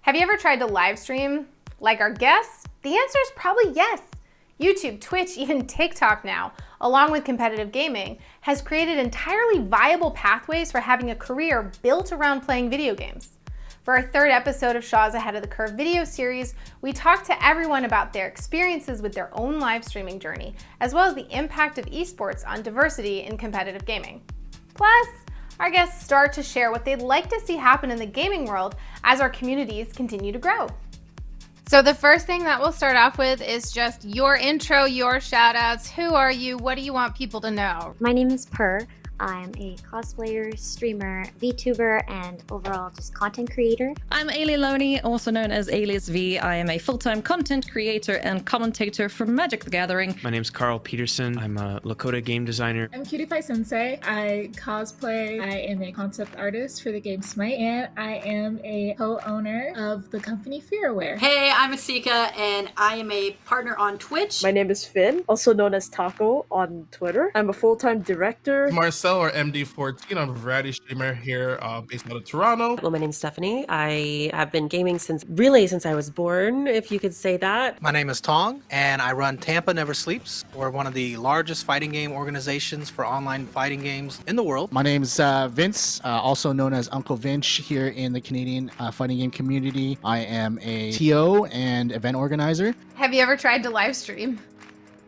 Have you ever tried to live stream like our guests? The answer is probably yes. YouTube, Twitch, even TikTok now, along with competitive gaming, has created entirely viable pathways for having a career built around playing video games. For our third episode of Shaw's Ahead of the Curve video series, we talked to everyone about their experiences with their own live streaming journey, as well as the impact of esports on diversity in competitive gaming. Plus, our guests start to share what they'd like to see happen in the gaming world as our communities continue to grow. So the first thing that we'll start off with is just your intro, your shout outs. Who are you? What do you want people to know? My name is Per. I'm a cosplayer, streamer, VTuber, and overall just content creator. I'm Ailey Loney, also known as Alias V. I am a full-time content creator and commentator for Magic the Gathering. My name's Carl Peterson. I'm a Lakota game designer. I'm CutiePieSensei. I cosplay. I am a concept artist for the game Smite, and I am a co-owner of the company Fearware. Hey, I'm Asika, and I am a partner on Twitch. My name is Finn, also known as Taco on Twitter. I'm a full-time director. Marcel, or MD14. I'm a variety streamer here based out of Toronto. Well, my name's Stephanie. I have been gaming since I was born, if you could say that. My name is Tong, and I run Tampa Never Sleeps. We're one of the largest fighting game organizations for online fighting games in the world. My name's Vince, also known as Uncle Vince here in the Canadian fighting game community. I am a TO and event organizer. Have you ever tried to live stream?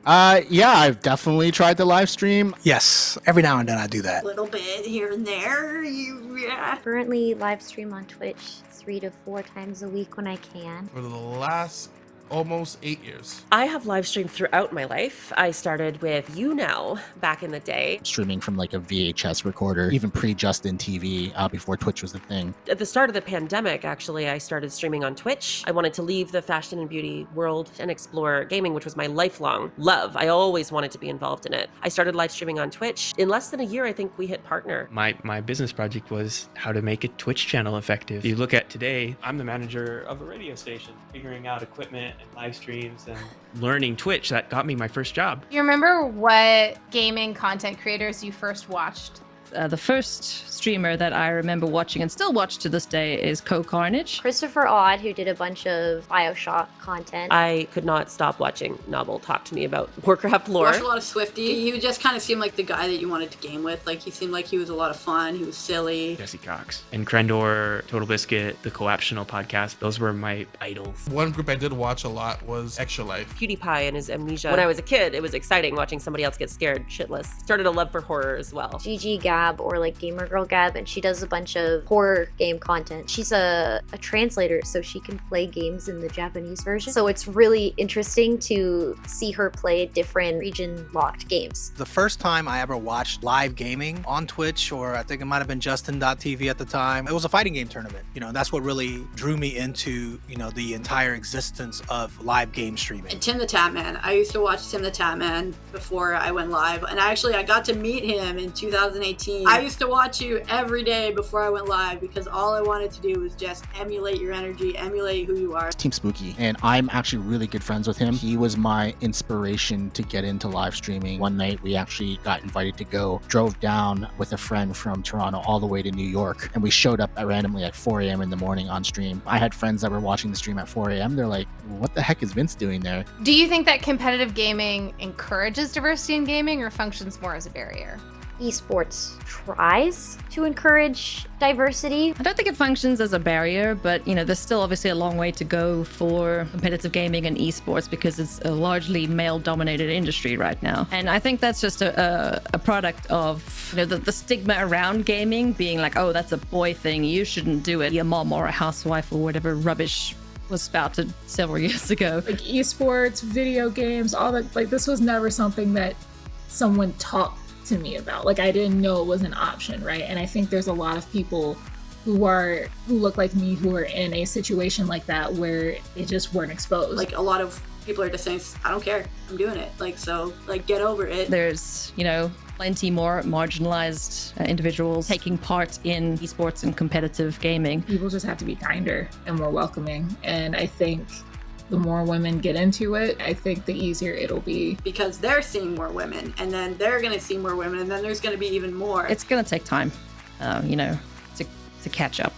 Yeah, I've definitely tried to live stream. Yes, every now and then I do that. A little bit here and there. Yeah. Currently live stream on Twitch 3 to 4 times a week when I can. For the last almost 8 years. I have live streamed throughout my life. I started with YouNow back in the day. Streaming from like a VHS recorder, even pre-Justin TV, before Twitch was the thing. At the start of the pandemic, actually, I started streaming on Twitch. I wanted to leave the fashion and beauty world and explore gaming, which was my lifelong love. I always wanted to be involved in it. I started live streaming on Twitch. In less than a year, I think we hit partner. My business project was how to make a Twitch channel effective. If you look at today, I'm the manager of a radio station, figuring out equipment and live streams and learning Twitch. That got me my first job. Do you remember what gaming content creators you first watched? The first streamer that I remember watching and still watch to this day is Co-Carnage. Christopher Odd, who did a bunch of Bioshock content. I could not stop watching Novel talk to me about Warcraft lore. Watched a lot of Swifty. He just kind of seemed like the guy that you wanted to game with. Like, he seemed like he was a lot of fun. He was silly. Jesse Cox and Krendor, Total Biscuit, the Co-optional podcast. Those were my idols. One group I did watch a lot was Extra Life. PewDiePie and his amnesia. When I was a kid, it was exciting watching somebody else get scared shitless. Started a love for horror as well. GG Gab, or like Gamer Girl Gab, and she does a bunch of horror game content. She's a translator, so she can play games in the Japanese version. So it's really interesting to see her play different region-locked games. The first time I ever watched live gaming on Twitch, or I think it might have been Justin.tv at the time, it was a fighting game tournament. That's what really drew me into, the entire existence of live game streaming. And Tim the Tatman. I used to watch Tim the Tatman before I went live, and I got to meet him in 2018. I used to watch you every day before I went live because all I wanted to do was just emulate your energy, emulate who you are. Team Spooky, and I'm actually really good friends with him. He was my inspiration to get into live streaming. One night we actually got invited to go, drove down with a friend from Toronto all the way to New York, and we showed up randomly at 4 a.m. in the morning on stream. I had friends that were watching the stream at 4 a.m. They're like, what the heck is Vince doing there? Do you think that competitive gaming encourages diversity in gaming or functions more as a barrier? Esports tries to encourage diversity. I don't think it functions as a barrier, but there's still obviously a long way to go for competitive gaming and esports because it's a largely male-dominated industry right now. And I think that's just a product of the stigma around gaming being like, oh, that's a boy thing, you shouldn't do it. Be a mom or a housewife or whatever rubbish was spouted several years ago. Like esports, video games, all that. Like, this was never something that someone talked to me about. Like, I didn't know it was an option, right? And I think there's a lot of people who look like me who are in a situation like that where they just weren't exposed. Like, a lot of people are just saying, I don't care, I'm doing it. Get over it. There's, plenty more marginalized individuals taking part in esports and competitive gaming. People just have to be kinder and more welcoming. And I think the more women get into it, I think the easier it'll be. Because they're seeing more women, and then they're going to see more women, and then there's going to be even more. It's going to take time, to catch up.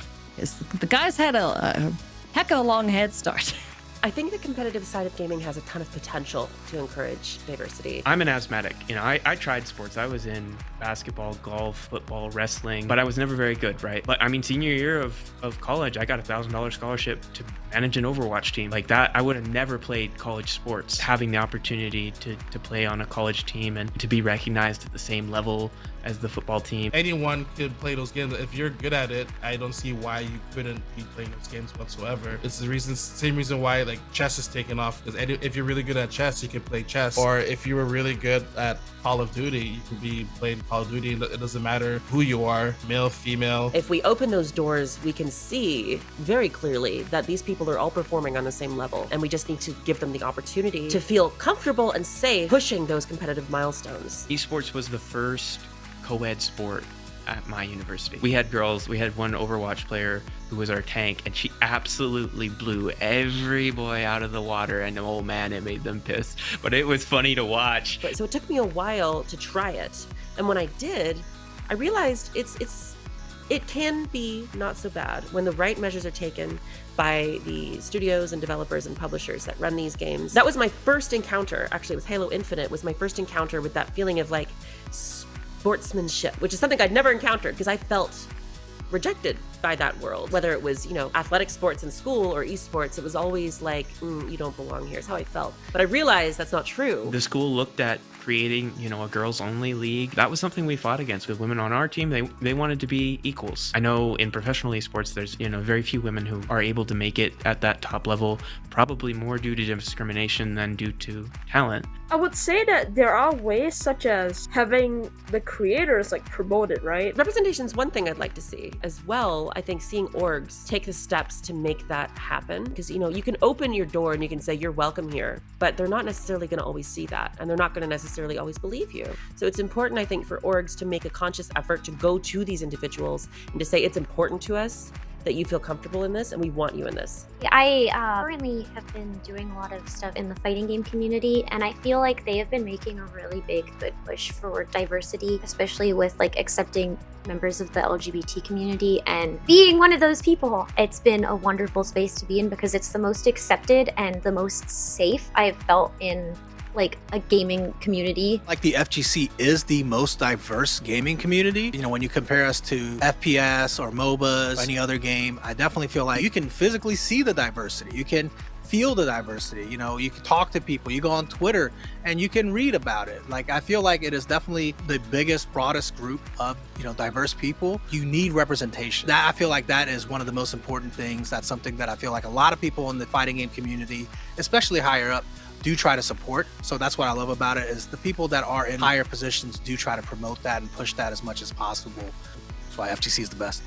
The guys had a heck of a long head start. I think the competitive side of gaming has a ton of potential to encourage diversity. I'm an asthmatic. I tried sports. I was in basketball, golf, football, wrestling, but I was never very good, right? But I mean, senior year of college, I got a $1,000 scholarship to manage an Overwatch team. Like that, I would have never played college sports. Having the opportunity to play on a college team and to be recognized at the same level as the football team. Anyone could play those games. If you're good at it, I don't see why you couldn't be playing those games whatsoever. It's the same reason why like chess is taking off, because if you're really good at chess, you can play chess. Or if you were really good at Call of Duty, you could be playing Call of Duty. It doesn't matter who you are, male, female. If we open those doors, we can see very clearly that these people are all performing on the same level, and we just need to give them the opportunity to feel comfortable and safe pushing those competitive milestones. Esports was the first co-ed sport at my university. We had girls. We had one Overwatch player who was our tank, and she absolutely blew every boy out of the water, and oh man, it made them pissed. But it was funny to watch. So it took me a while to try it, and when I did, I realized it can be not so bad when the right measures are taken by the studios and developers and publishers that run these games. That was my first encounter, actually, with Halo Infinite, was my first encounter with that feeling of like sportsmanship, which is something I'd never encountered because I felt rejected by that world. Whether it was, athletic sports in school or esports, it was always like, you don't belong here, is how I felt. But I realized that's not true. The school looked at creating, a girls only league. That was something we fought against with women on our team. They wanted to be equals. I know in professional esports, there's, very few women who are able to make it at that top level, probably more due to discrimination than due to talent. I would say that there are ways such as having the creators promote it, right? Representation is one thing I'd like to see. As well, I think seeing orgs take the steps to make that happen. Because, you can open your door and you can say you're welcome here, but they're not necessarily going to always see that. And they're not going to necessarily always believe you. So it's important, I think, for orgs to make a conscious effort to go to these individuals and to say it's important to us that you feel comfortable in this and we want you in this. I currently have been doing a lot of stuff in the fighting game community, and I feel like they have been making a really big, good push for diversity, especially with accepting members of the LGBT community and being one of those people. It's been a wonderful space to be in because it's the most accepted and the most safe I've felt in a gaming community. The FGC is the most diverse gaming community. When you compare us to FPS or MOBAs or any other game, I definitely feel like you can physically see the diversity. You can feel the diversity. You can talk to people. You go on Twitter and you can read about it. I feel like it is definitely the biggest, broadest group of, diverse people. You need representation. I feel like that is one of the most important things. That's something that I feel like a lot of people in the fighting game community, especially higher up, do try to support. So that's what I love about it, is the people that are in higher positions do try to promote that and push that as much as possible. That's why FGC is the best.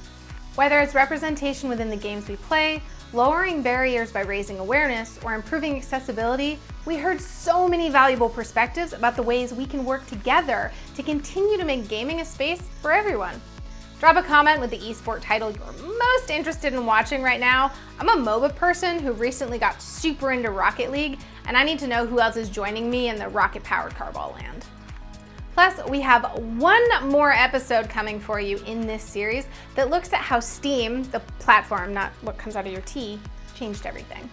Whether it's representation within the games we play, lowering barriers by raising awareness, or improving accessibility, we heard so many valuable perspectives about the ways we can work together to continue to make gaming a space for everyone. Drop a comment with the esport title you're most interested in watching right now. I'm a MOBA person who recently got super into Rocket League, and I need to know who else is joining me in the rocket-powered carball land. Plus, we have one more episode coming for you in this series that looks at how Steam, the platform, not what comes out of your tea, changed everything.